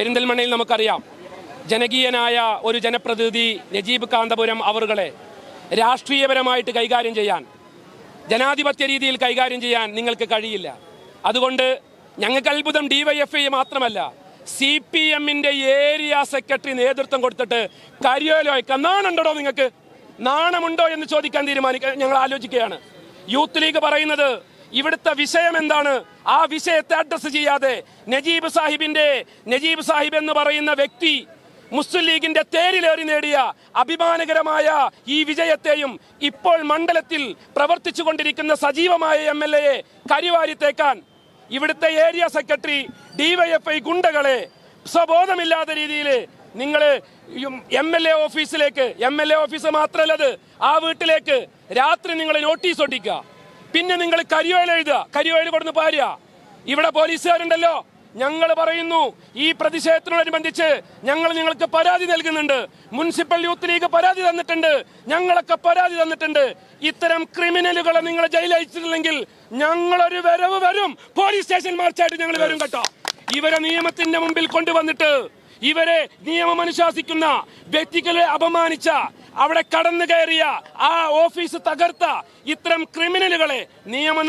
പെരിന്തൽമണ്ണയിൽ നമുക്കറിയാം, ജനകീയനായ ഒരു ജനപ്രതിനിധി നജീബ് കാന്തപുരം അവറുകളെ രാഷ്ട്രീയപരമായിട്ട് കൈകാര്യം ചെയ്യാൻ, ജനാധിപത്യ രീതിയിൽ കൈകാര്യം ചെയ്യാൻ നിങ്ങൾക്ക് കഴിയില്ല. അതുകൊണ്ട് ഞങ്ങൾക്ക് അത്ഭുതം DYFI മാത്രമല്ല, CPM-ന്റെ ഏരിയ സെക്രട്ടറി നേതൃത്വം കൊടുത്തിട്ട് കരിയോലൊക്കെ നാണുണ്ടോ, നിങ്ങൾക്ക് നാണമുണ്ടോ എന്ന് ചോദിക്കാൻ ഞങ്ങൾ ആലോചിക്കുകയാണ്. യൂത്ത് ലീഗ് പറയുന്നത് ഇവിടുത്തെ വിഷയം എന്താണ്, ആ വിഷയത്തെ അഡ്രസ് ചെയ്യാതെ നജീബ് സാഹിബ് എന്ന് പറയുന്ന വ്യക്തി മുസ്ലിം ലീഗിന്റെ തേരിലേറി നേടിയ അഭിമാനകരമായ ഈ വിജയത്തെയും ഇപ്പോൾ മണ്ഡലത്തിൽ പ്രവർത്തിച്ചു കൊണ്ടിരിക്കുന്ന സജീവമായ MLA-യെ കരിവാരിത്തേക്കാൻ ഇവിടുത്തെ ഏരിയ സെക്രട്ടറി DYFI ഗുണ്ടകളെ സ്വബോധമില്ലാത്ത രീതിയിൽ നിങ്ങൾ MLA ഓഫീസിലേക്ക്, MLA ഓഫീസ് മാത്രമല്ലത്, ആ വീട്ടിലേക്ക് രാത്രി നിങ്ങൾ നോട്ടീസ് ഒട്ടിക്കുക, പിന്നെ നിങ്ങൾ കരിയോയിൽ എഴുതുക, കരിയോയിൽ കൊടുന്ന് പാരുക. ഇവിടെ പോലീസുകാരുണ്ടല്ലോ, ഞങ്ങൾ പറയുന്നു ഈ പ്രതിഷേധത്തിനോടനുബന്ധിച്ച് ഞങ്ങൾ നിങ്ങൾക്ക് പരാതി നൽകുന്നുണ്ട്. മുനിസിപ്പൽ യൂത്ത് ലീഗ് പരാതി തന്നിട്ടുണ്ട്, ഞങ്ങളൊക്കെ പരാതി തന്നിട്ടുണ്ട്. ഇത്തരം ക്രിമിനലുകളെ നിങ്ങൾ ജയിലയച്ചിട്ടില്ലെങ്കിൽ ഞങ്ങളൊരു വരവ് വരും, പോലീസ് സ്റ്റേഷൻ മാർച്ചായിട്ട് ഞങ്ങൾ വരും കേട്ടോ. ഇവരെ നിയമത്തിന്റെ മുമ്പിൽ കൊണ്ടുവന്നിട്ട് ഇവരെ നിയമം അനുശാസിക്കുന്ന വ്യക്തികളെ അപമാനിച്ച, അവിടെ കടന്നു കയറിയ, ആ ഓഫീസ് തകർത്ത ഇത്തരം ക്രിമിനലുകളെ നിയമ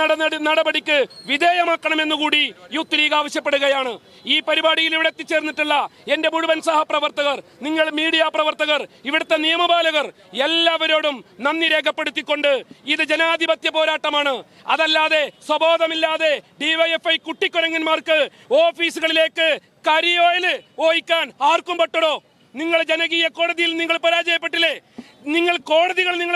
നടപടിക്ക് വിധേയമാക്കണമെന്നുകൂടി യൂത്ത് ലീഗ് ആവശ്യപ്പെടുകയാണ്. ഈ പരിപാടിയിൽ ഇവിടെ എത്തിച്ചേർന്നിട്ടുള്ള എന്റെ മുഴുവൻ സഹപ്രവർത്തകർ, നിങ്ങൾ മീഡിയ പ്രവർത്തകർ, ഇവിടുത്തെ നിയമപാലകർ എല്ലാവരോടും നന്ദി രേഖപ്പെടുത്തിക്കൊണ്ട് ഇത് ജനാധിപത്യ പോരാട്ടമാണ്. അതല്ലാതെ സ്വബോധമില്ലാതെ DYFI കുട്ടിക്കുരങ്ങന്മാർക്ക് ഓഫീസുകളിലേക്ക് കരിയോയിൽ ഓയിക്കാൻ ആർക്കും പറ്റടോ? നിങ്ങൾ ജനകീയ കോടതിയിൽ നിങ്ങൾ പരാജയപ്പെട്ടില്ലേ? നിങ്ങൾ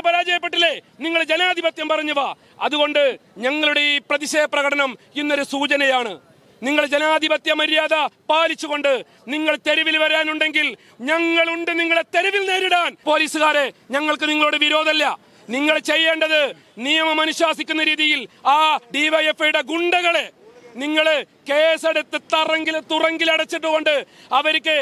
പരാജയപ്പെട്ടില്ലേ? നിങ്ങൾ ജനാധിപത്യം പറഞ്ഞുവാ. അതുകൊണ്ട് ഞങ്ങളുടെ ഈ പ്രതിഷേധ പ്രകടനം ഇന്നൊരു സൂചനയാണ്. നിങ്ങൾ ജനാധിപത്യ മര്യാദ പാലിച്ചുകൊണ്ട് നിങ്ങൾ തെരുവിൽ വരാനുണ്ടെങ്കിൽ ഞങ്ങളുണ്ട് നിങ്ങളെ തെരുവിൽ നേരിടാൻ. പോലീസുകാരെ, ഞങ്ങൾക്ക് നിങ്ങളോട് വിരോധമല്ല. നിങ്ങൾ ചെയ്യേണ്ടത് നിയമം അനുശാസിക്കുന്ന രീതിയിൽ ആ DYFI-യുടെ ഗുണ്ടകളെ നിങ്ങൾ കേസെടുത്ത് തുറങ്കിലടച്ചിട്ടുകൊണ്ട് അവർക്ക്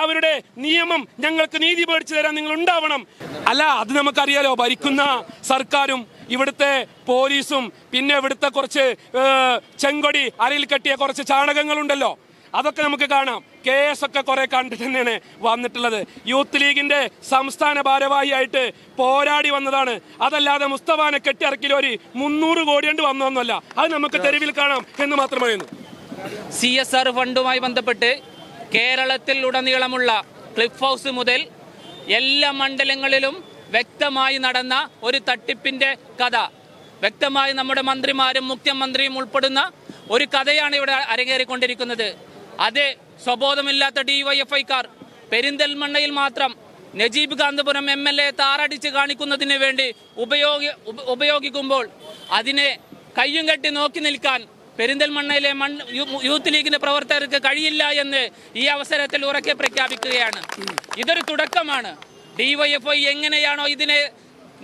അവരുടെ നിയമം ഞങ്ങൾക്ക് നീതി മേടിച്ചു തരാൻ നിങ്ങൾ ഉണ്ടാവണം. അല്ല, അത് നമുക്കറിയാലോ, ഭരിക്കുന്ന സർക്കാരും ഇവിടുത്തെ പോലീസും പിന്നെ ഇവിടുത്തെ കുറച്ച് ചെങ്കൊടി അരയിൽ കെട്ടിയ കുറച്ച് ചാണകങ്ങളുണ്ടല്ലോ, അതൊക്കെ നമുക്ക് കാണാം. കേസൊക്കെ കുറെ കണ്ടിട്ട് തന്നെയാണ് വന്നിട്ടുള്ളത്. യൂത്ത് ലീഗിന്റെ സംസ്ഥാന ഭാരവാഹിയായിട്ട് പോരാടി വന്നതാണ്. അതല്ലാതെ മുസ്തഫാനെ കെട്ടിറക്കിൽ ഒരു 300 കോടി കൊണ്ട് വന്നൊന്നുമല്ല. അത് നമുക്ക് തെരുവിൽ കാണാം എന്ന് മാത്രം പറയുന്നു. CSR ഫണ്ടുമായി ബന്ധപ്പെട്ട് കേരളത്തിൽ ഉടനീളമുള്ള ക്ലിഫ് ഹൗസ് മുതൽ എല്ലാ മണ്ഡലങ്ങളിലും വ്യക്തമായി നടന്ന ഒരു തട്ടിപ്പിന്റെ കഥ, വ്യക്തമായി നമ്മുടെ മന്ത്രിമാരും മുഖ്യമന്ത്രിയും ഉൾപ്പെടുന്ന ഒരു കഥയാണ് ഇവിടെ അരങ്ങേറിക്കൊണ്ടിരിക്കുന്നത്. അത് സ്വബോധമില്ലാത്ത DYFI-ക്കാർ പെരിന്തൽമണ്ണയിൽ മാത്രം നജീബ് കാന്തപുരം MLA താറടിച്ച് കാണിക്കുന്നതിന് വേണ്ടി ഉപയോഗിക്കുമ്പോൾ അതിനെ കയ്യും കെട്ടി നോക്കി നിൽക്കാൻ പെരിന്തൽമണ്ണയിലെ യൂത്ത് ലീഗിന്റെ പ്രവർത്തകർക്ക് കഴിയില്ല എന്ന് ഈ അവസരത്തിൽ ഉറക്കെ പ്രഖ്യാപിക്കുകയാണ്. ഇതൊരു തുടക്കമാണ്. DYFI എങ്ങനെയാണോ ഇതിനെ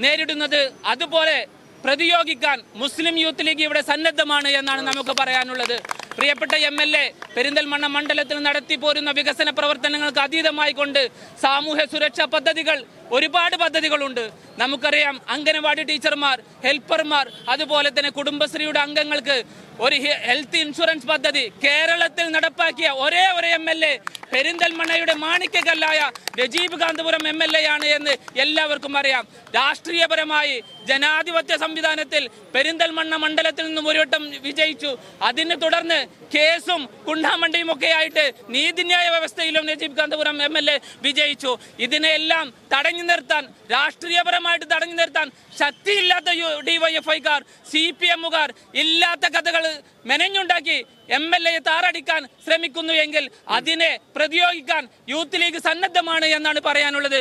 നേരിടുന്നത് അതുപോലെ പ്രതിയോഗിക്കാൻ മുസ്ലിം യൂത്ത് ലീഗ് ഇവിടെ സന്നദ്ധമാണ് എന്നാണ് നമുക്ക് പറയാനുള്ളത്. പ്രിയപ്പെട്ട MLA പെരിന്തൽമണ്ണ മണ്ഡലത്തിൽ നടത്തി പോരുന്ന വികസന പ്രവർത്തനങ്ങൾക്ക് അതീതമായി കൊണ്ട് സാമൂഹ്യ സുരക്ഷാ പദ്ധതികൾ, ഒരുപാട് പദ്ധതികളുണ്ട്. നമുക്കറിയാം, അംഗനവാടി ടീച്ചർമാർ, ഹെൽപ്പർമാർ, അതുപോലെ തന്നെ കുടുംബശ്രീയുടെ അംഗങ്ങൾക്ക് ഒരു ഹെൽത്ത് ഇൻഷുറൻസ് പദ്ധതി കേരളത്തിൽ നടപ്പാക്കിയ ഒരേ ഒരു MLA പെരിന്തൽമണ്ണയുടെ മാണിക്യക്കല്ലായ നജീബ് കാന്തപുരം MLA ആണ് എന്ന് എല്ലാവർക്കും അറിയാം. രാഷ്ട്രീയപരമായി ജനാധിപത്യ സംവിധാനത്തിൽ പെരിന്തൽമണ്ണ മണ്ഡലത്തിൽ നിന്നും ഒരു വട്ടം വിജയിച്ചു. അതിനെ തുടർന്ന് കേസും കുണ്ടാമണ്ടിയും ഒക്കെ ആയിട്ട് നീതിന്യായ വ്യവസ്ഥയിലും നജീബ് കാന്തപുരം MLA വിജയിച്ചു. ഇതിനെല്ലാം തടഞ്ഞു നിർത്താൻ, രാഷ്ട്രീയപരമായിട്ട് തടഞ്ഞു നിർത്താൻ ശക്തിയില്ലാത്ത DYFI-ക്കാർ, CPM-കാർ ഇല്ലാത്ത കഥകൾ മെനഞ്ഞുണ്ടാക്കി MLA-യെ താറടിക്കാൻ ശ്രമിക്കുന്നു എങ്കിൽ അതിനെ പ്രതിയോഗിക്കാൻ യൂത്ത് ലീഗ് സന്നദ്ധമാണ് എന്നാണ് പറയാനുള്ളത്.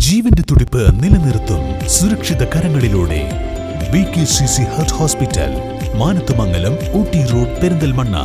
ജീവന്റെ തുടിപ്പ് നിലനിർത്തും സുരക്ഷിത കരങ്ങളിലൂടെ BKCC heart hospital, Manathumangalam, Ooty road, Perinthalmanna.